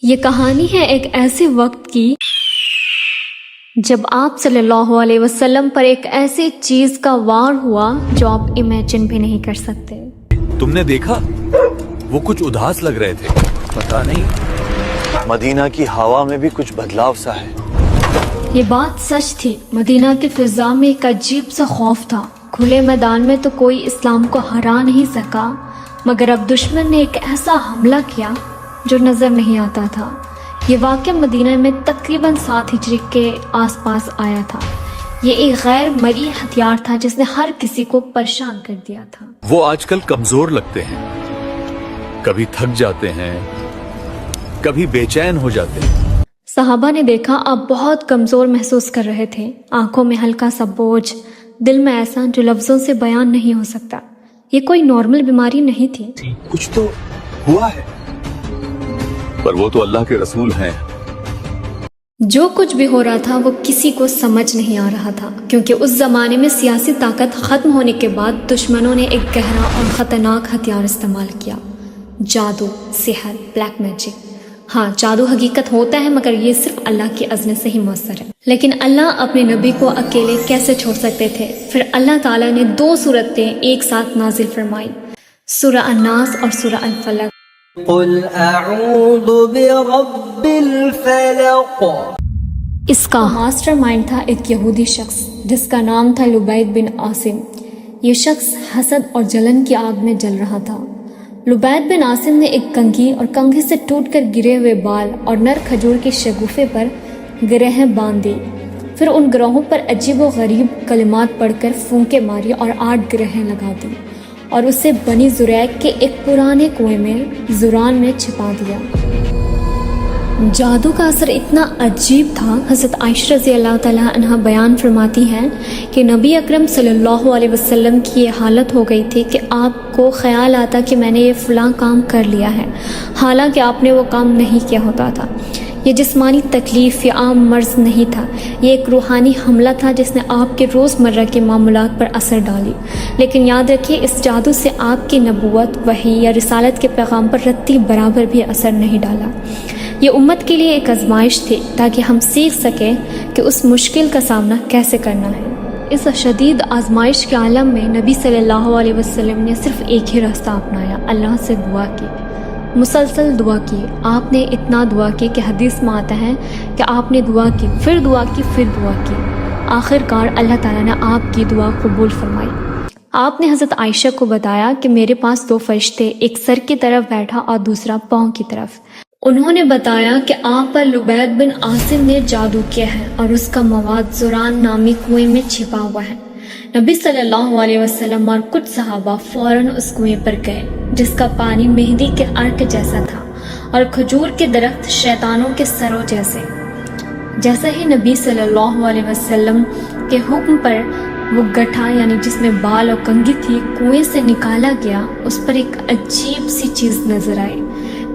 یہ کہانی ہے ایک ایسے وقت کی جب آپ صلی اللہ علیہ وسلم پر ایک ایسی چیز کا وار ہوا جو آپ امیجن بھی نہیں کر سکتے۔ تم نے دیکھا وہ کچھ اداس لگ رہے تھے، پتہ نہیں مدینہ کی ہوا میں بھی کچھ بدلاؤ سا ہے۔ یہ بات سچ تھی، مدینہ کی فضا میں ایک عجیب سا خوف تھا۔ کھلے میدان میں تو کوئی اسلام کو ہرا نہیں سکا، مگر اب دشمن نے ایک ایسا حملہ کیا جو نظر نہیں آتا تھا۔ یہ واقعہ مدینہ میں تقریباً 7 ہجری کے آس پاس آیا تھا۔ یہ ایک غیر مرئی ہتھیار تھا جس نے ہر کسی کو پریشان کر دیا تھا۔ وہ آج کل کمزور لگتے ہیں، کبھی تھک جاتے ہیں، کبھی بے چین ہو جاتے ہیں۔ صحابہ نے دیکھا آپ بہت کمزور محسوس کر رہے تھے، آنکھوں میں ہلکا سا بوجھ، دل میں ایسا جو لفظوں سے بیان نہیں ہو سکتا۔ یہ کوئی نارمل بیماری نہیں تھی۔ کچھ تو ہوا ہے، پر وہ تو اللہ کے رسول ہیں۔ جو کچھ بھی ہو رہا تھا وہ کسی کو سمجھ نہیں آ رہا تھا، کیونکہ اس زمانے میں سیاسی طاقت ختم ہونے کے بعد دشمنوں نے ایک گہرا اور خطرناک ہتھیار استعمال کیا، جادو، سحر، بلیک میجک۔ ہاں، جادو حقیقت ہوتا ہے، مگر یہ صرف اللہ کی اذن سے ہی مؤثر ہے۔ لیکن اللہ اپنے نبی کو اکیلے کیسے چھوڑ سکتے تھے؟ پھر اللہ تعالیٰ نے 2 سورتیں ایک ساتھ نازل فرمائی، سورہ الناس اور سورہ الفلق۔ قل اعوذ برب الفلق۔ اس کا ماسٹر مائنڈ تھا ایک یہودی شخص جس کا نام تھا لبید بن عاصم۔ یہ شخص حسد اور جلن کی آگ میں جل رہا تھا۔ لبید بن عاصم نے ایک کنگھی اور کنگھی سے ٹوٹ کر گرے ہوئے بال اور نر کھجور کے شگوفے پر گرہیں باندھ دی، پھر ان گروہوں پر عجیب و غریب کلمات پڑھ کر پھونکے ماری اور 8 گرہیں لگا دی اور اسے بنی زریق کے ایک پرانے کنویں میں زوران میں چھپا دیا۔ جادو کا اثر اتنا عجیب تھا، حضرت عائشہ رضی اللہ تعالیٰ عنہ بیان فرماتی ہیں کہ نبی اکرم صلی اللہ علیہ وسلم کی یہ حالت ہو گئی تھی کہ آپ کو خیال آتا کہ میں نے یہ فلاں کام کر لیا ہے، حالانکہ آپ نے وہ کام نہیں کیا ہوتا تھا۔ یہ جسمانی تکلیف یا عام مرض نہیں تھا، یہ ایک روحانی حملہ تھا جس نے آپ کے روزمرہ کے معاملات پر اثر ڈالی۔ لیکن یاد رکھیے، اس جادو سے آپ کی نبوت، وحی یا رسالت کے پیغام پر رتی برابر بھی اثر نہیں ڈالا۔ یہ امت کے لیے ایک آزمائش تھی تاکہ ہم سیکھ سکیں کہ اس مشکل کا سامنا کیسے کرنا ہے۔ اس شدید آزمائش کے عالم میں نبی صلی اللہ علیہ وسلم نے صرف ایک ہی راستہ اپنایا، اللہ سے دعا کی، مسلسل دعا کی۔ آپ نے اتنا دعا کی کہ حدیث میں آتا ہے کہ آپ نے دعا کی، پھر دعا کی، پھر دعا کی، آخر کار اللہ تعالیٰ نے آپ کی دعا قبول فرمائی۔ آپ نے حضرت عائشہ کو بتایا کہ میرے پاس 2 فرشتے، ایک سر کی طرف بیٹھا اور دوسرا پاؤں کی طرف۔ انہوں نے بتایا کہ آپ پر لبید بن عاصم نے جادو کیا ہے اور اس کا مواد زوران نامی کنویں میں چھپا ہوا ہے۔ نبی صلی اللہ علیہ وسلم اور کچھ صحابہ فوراً اس کنویں پر گئے جس کا پانی مہندی کے عرق جیسا تھا اور کھجور کے درخت شیطانوں کے سروں جیسے۔ جیسا ہی نبی صلی اللہ علیہ وسلم کے حکم پر وہ گٹھا یعنی جس میں بال اور کنگھی تھی کنویں سے نکالا گیا، اس پر ایک عجیب سی چیز نظر آئی،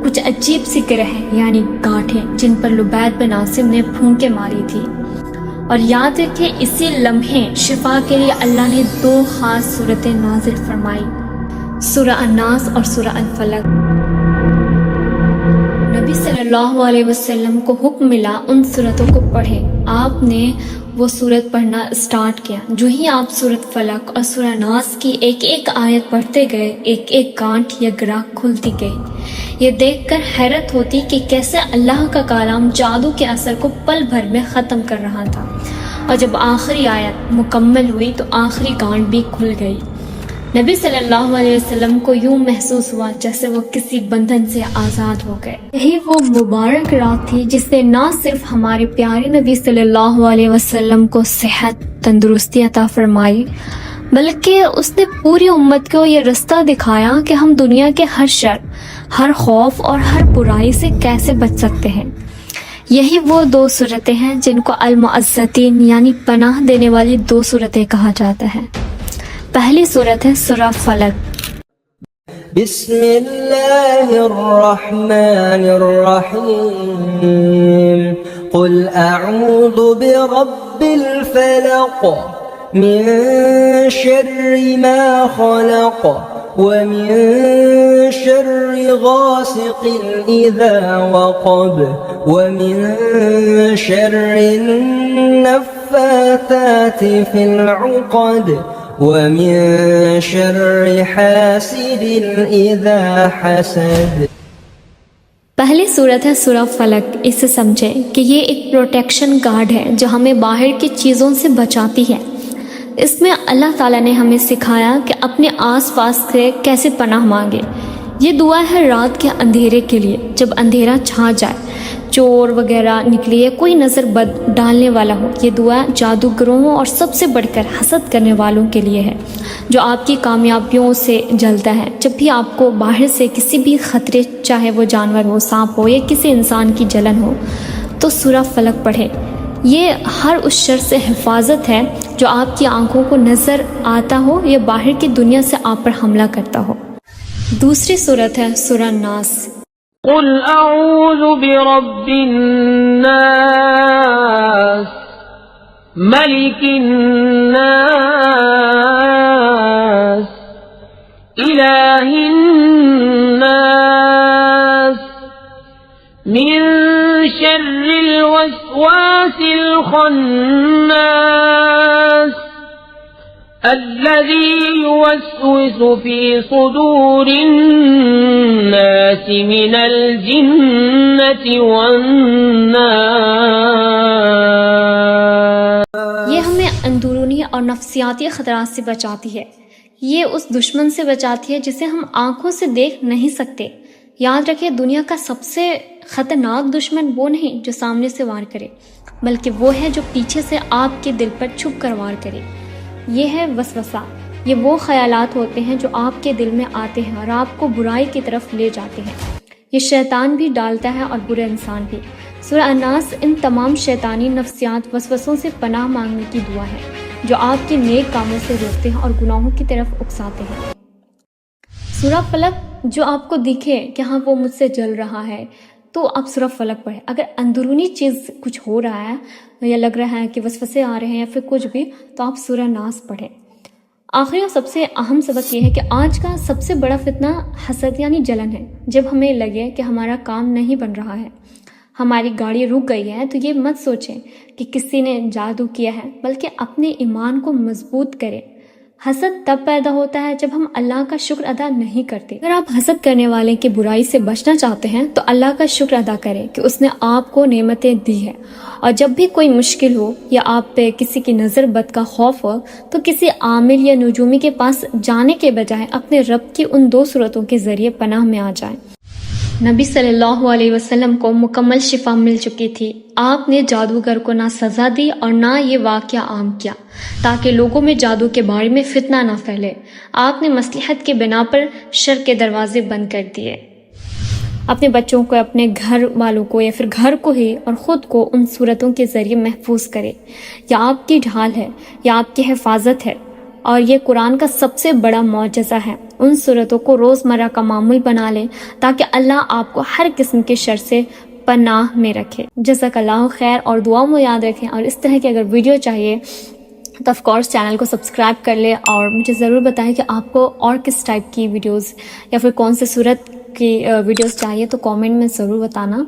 کچھ عجیب سی گرہیں یعنی گانٹھیں جن پر لبید بن عاصم نے پھونکے ماری تھی۔ اور یاد رکھیں، اسی لمحے شفا کے لیے اللہ نے 2 خاص صورتیں نازل فرمائی، سورہ الناس اور سورہ الفلق۔ نبی صلی اللہ علیہ وسلم کو حکم ملا ان صورتوں کو پڑھیں۔ آپ نے وہ صورت پڑھنا اسٹارٹ کیا۔ جو ہی آپ سورۃ فلق اور سورہ ناس کی ایک ایک آیت پڑھتے گئے، ایک ایک گانٹھ یا گرہ کھلتی گئی۔ یہ دیکھ کر حیرت ہوتی کہ کیسے اللہ کا کلام جادو کے اثر کو پل بھر میں ختم کر رہا تھا، اور جب آخری آیت مکمل ہوئی تو آخری گانٹھ بھی کھل گئی۔ نبی صلی اللہ علیہ وسلم کو یوں محسوس ہوا جیسے وہ کسی بندھن سے آزاد ہو گئے۔ یہی وہ مبارک رات تھی جس نے نہ صرف ہمارے پیارے نبی صلی اللہ علیہ وسلم کو صحت، تندرستی عطا فرمائی، بلکہ اس نے پوری امت کو یہ رستہ دکھایا کہ ہم دنیا کے ہر شر، ہر خوف اور ہر برائی سے کیسے بچ سکتے ہیں۔ یہی وہ 2 صورتیں ہیں جن کو المعزتین یعنی پناہ دینے والی 2 صورتیں کہا جاتا ہے۔ پہلی صورت ہے سورہ فلق۔ بسم اللہ الرحمن الرحیم قل اعوذ برب الفلق من شر ما خلق ومن شر غاسق إذا وقب ومن شر النفاثات في العقد ومن شر حاسد إذا حسد. پہلی صورت ہے سورہ فلق. اسے سمجھیں کہ یہ ایک پروٹیکشن گارڈ ہے جو ہمیں باہر کی چیزوں سے بچاتی ہے. اس میں اللہ تعالیٰ نے ہمیں سکھایا کہ اپنے آس پاس سے کیسے پناہ مانگے. یہ دعا ہے رات کے اندھیرے کے لیے، جب اندھیرا چھا جائے، چور وغیرہ نکلے یا کوئی نظر بد ڈالنے والا ہو. یہ دعا جادوگروں اور سب سے بڑھ کر حسد کرنے والوں کے لیے ہے، جو آپ کی کامیابیوں سے جلتا ہے. جب بھی آپ کو باہر سے کسی بھی خطرے، چاہے وہ جانور ہو، سانپ ہو یا کسی انسان کی جلن ہو، تو سورہ فلق پڑھیں. یہ ہر اس شر سے حفاظت ہے جو آپ کی آنکھوں کو نظر آتا ہو یا باہر کی دنیا سے آپ پر حملہ کرتا ہو. دوسری صورت ہے سورہ ناس. قل اعوذ برب الناس ملک الناس الہ الناس من شر الوسواس الخناس الذي يوسوس في صدور الناس من الجنة والناس. یہ ہمیں اندرونی اور نفسیاتی خطرات سے بچاتی ہے. یہ اس دشمن سے بچاتی ہے جسے ہم آنکھوں سے دیکھ نہیں سکتے. یاد رکھیں، دنیا کا سب سے خطرناک دشمن وہ نہیں جو سامنے سے وار کرے، بلکہ وہ ہے جو پیچھے سے آپ کے دل پر چھپ کر وار کرے. یہ ہے وسوسہ. یہ وہ خیالات ہوتے ہیں جو آپ کے دل میں آتے ہیں اور آپ کو برائی کی طرف لے جاتے ہیں. یہ شیطان بھی ڈالتا ہے اور برے انسان بھی. سورہ الناس ان تمام شیطانی نفسیات وسوسوں سے پناہ مانگنے کی دعا ہے جو آپ کے نیک کاموں سے روکتے ہیں اور گناہوں کی طرف اکساتے ہیں. سورہ فلق، جو آپ کو دکھے کہ ہاں وہ مجھ سے جل رہا ہے تو آپ سورہ فلق پڑھیں. اگر اندرونی چیز کچھ ہو رہا ہے یا لگ رہا ہے کہ وسوسے آ رہے ہیں یا پھر کچھ بھی، تو آپ سورہ ناس پڑھیں. آخری اور سب سے اہم سبق یہ ہے کہ آج کا سب سے بڑا فتنہ حسد یعنی جلن ہے. جب ہمیں لگے کہ ہمارا کام نہیں بن رہا ہے، ہماری گاڑی رک گئی ہے، تو یہ مت سوچیں کہ کسی نے جادو کیا ہے، بلکہ اپنے ایمان کو مضبوط کریں. حسد تب پیدا ہوتا ہے جب ہم اللہ کا شکر ادا نہیں کرتے. اگر آپ حسد کرنے والے کی برائی سے بچنا چاہتے ہیں تو اللہ کا شکر ادا کریں کہ اس نے آپ کو نعمتیں دی ہیں. اور جب بھی کوئی مشکل ہو یا آپ پہ کسی کی نظر بد کا خوف ہو تو کسی عامل یا نجومی کے پاس جانے کے بجائے اپنے رب کی ان دو صورتوں کے ذریعے پناہ میں آ جائیں. نبی صلی اللہ علیہ وسلم کو مکمل شفا مل چکی تھی. آپ نے جادوگر کو نہ سزا دی اور نہ یہ واقعہ عام کیا تاکہ لوگوں میں جادو کے بارے میں فتنہ نہ پھیلے. آپ نے مصلحت کے بنا پر شر کے دروازے بند کر دیے. اپنے بچوں کو، اپنے گھر والوں کو یا پھر گھر کو ہی اور خود کو ان صورتوں کے ذریعے محفوظ کرے. یہ آپ کی ڈھال ہے، یہ آپ کی حفاظت ہے اور یہ قرآن کا سب سے بڑا معجزہ ہے. ان صورتوں کو روزمرہ کا معمول بنا لیں تاکہ اللہ آپ کو ہر قسم کے شر سے پناہ میں رکھے. جزاک اللہ خیر، اور دعا میں یاد رکھیں. اور اس طرح کی اگر ویڈیو چاہیے تو آف کورس چینل کو سبسکرائب کر لیں اور مجھے ضرور بتائیں کہ آپ کو اور کس ٹائپ کی ویڈیوز یا پھر کون سے صورت کی ویڈیوز چاہیے، تو کامنٹ میں ضرور بتانا.